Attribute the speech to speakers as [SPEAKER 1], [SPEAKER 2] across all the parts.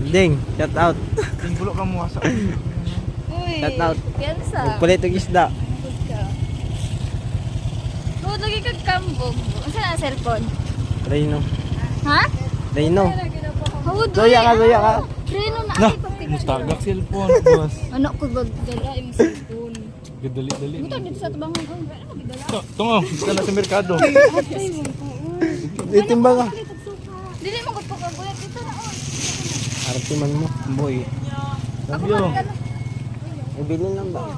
[SPEAKER 1] Ding, shout out.
[SPEAKER 2] Tinggulo ka mo sa.
[SPEAKER 3] Uy.
[SPEAKER 1] Shout out.
[SPEAKER 3] Piyansa.
[SPEAKER 1] Magpalit og isda.
[SPEAKER 3] Huwag lagi kag kambog. Asa na ang cellphone?
[SPEAKER 1] Reno.
[SPEAKER 3] Ha?
[SPEAKER 1] Reno.
[SPEAKER 3] Huwag
[SPEAKER 1] Zoya ka, Zoya ka.
[SPEAKER 3] Reno na
[SPEAKER 2] Nah,
[SPEAKER 3] ay pagpigil.
[SPEAKER 2] mustagak cellphone, boss.
[SPEAKER 3] Ano ko magdala yung cellphone?
[SPEAKER 2] Gadali-dali.
[SPEAKER 3] Ito dito sa tabangan ko. Ano magdala?
[SPEAKER 2] Tungo, isa na sa merkado.
[SPEAKER 3] Atay mo po.
[SPEAKER 1] Itimba ka.
[SPEAKER 3] Dili mo gud pagkagulat dito na on.
[SPEAKER 1] Arte man mo, boy.
[SPEAKER 3] Ako
[SPEAKER 2] Yo.
[SPEAKER 3] magdala.
[SPEAKER 1] Ibili lang ba?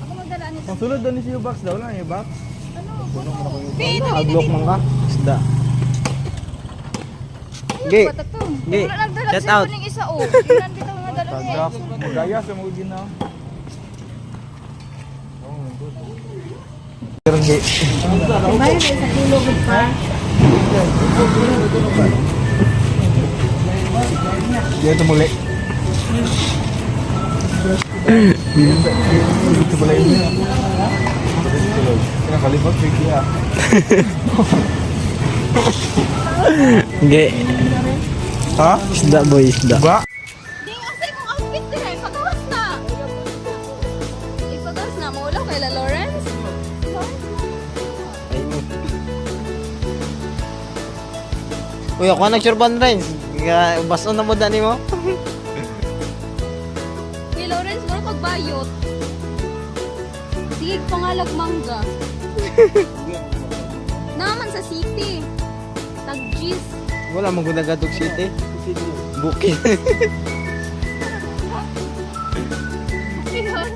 [SPEAKER 3] Ako magdala ni.
[SPEAKER 2] Ang sulod doon ni siyo box daw lang, box.
[SPEAKER 3] Pito
[SPEAKER 1] Aglok man ka. Isda. Gi. Gi. Shout out.
[SPEAKER 3] Ning isa oh. Ilan dito mga dala niya.
[SPEAKER 2] Tagak, magaya sa mga ginaw. Terge.
[SPEAKER 3] Bayan sa kilo gud pa.
[SPEAKER 2] Dito muli. Dito muli. Kinakalibot bigla.
[SPEAKER 1] Gi.
[SPEAKER 2] Ha?
[SPEAKER 1] Isda boy, isda.
[SPEAKER 2] Ba?
[SPEAKER 3] Ding asa kong outfit dire pagawas na. Ipagawas na mo ulo kay La Lawrence.
[SPEAKER 1] Uy, ako nag-surban rin. Baso na mo dani mo.
[SPEAKER 3] Kay Lawrence mo pagbayot. Sige pangalag mangga. Naman sa city. Tagjis.
[SPEAKER 1] Wala mong gunagadog city. Bukid.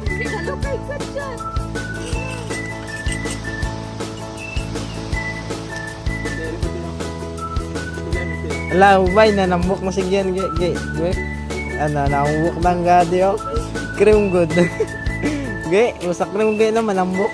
[SPEAKER 3] Pinalokay ka dyan.
[SPEAKER 1] Ala, ubay na nambok mo sigyan. Gi. Ano, nambok lang gadi oh. Cream good. Gi, usak cream gi naman nambok.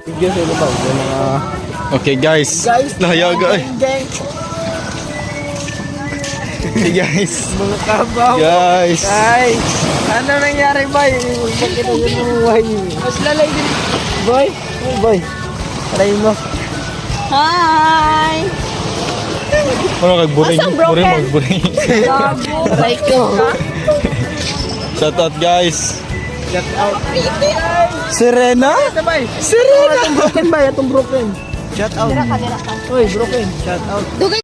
[SPEAKER 1] Sige, sino ba?
[SPEAKER 2] Okay guys. Nahayaga eh.
[SPEAKER 1] Gang.
[SPEAKER 2] Hey guys.
[SPEAKER 1] Mga kabaw.
[SPEAKER 2] Guys.
[SPEAKER 1] Ay, ano nangyari ba? Bakit ang buhay? Mas lalay din. Boy, oh, boy. Aray mo.
[SPEAKER 3] Hi!
[SPEAKER 2] Ano kag buring?
[SPEAKER 3] Asang broken?
[SPEAKER 2] Buring magburing.
[SPEAKER 3] Gabo!
[SPEAKER 1] Aray ko.
[SPEAKER 2] Shout out guys.
[SPEAKER 1] Get out.
[SPEAKER 2] Serena?
[SPEAKER 1] Sabay.
[SPEAKER 2] Serena.
[SPEAKER 1] Itong broken ba? Itong broken. Shout out.
[SPEAKER 3] Dira ka.
[SPEAKER 1] Uy, broken. Shout out.
[SPEAKER 3] Dugay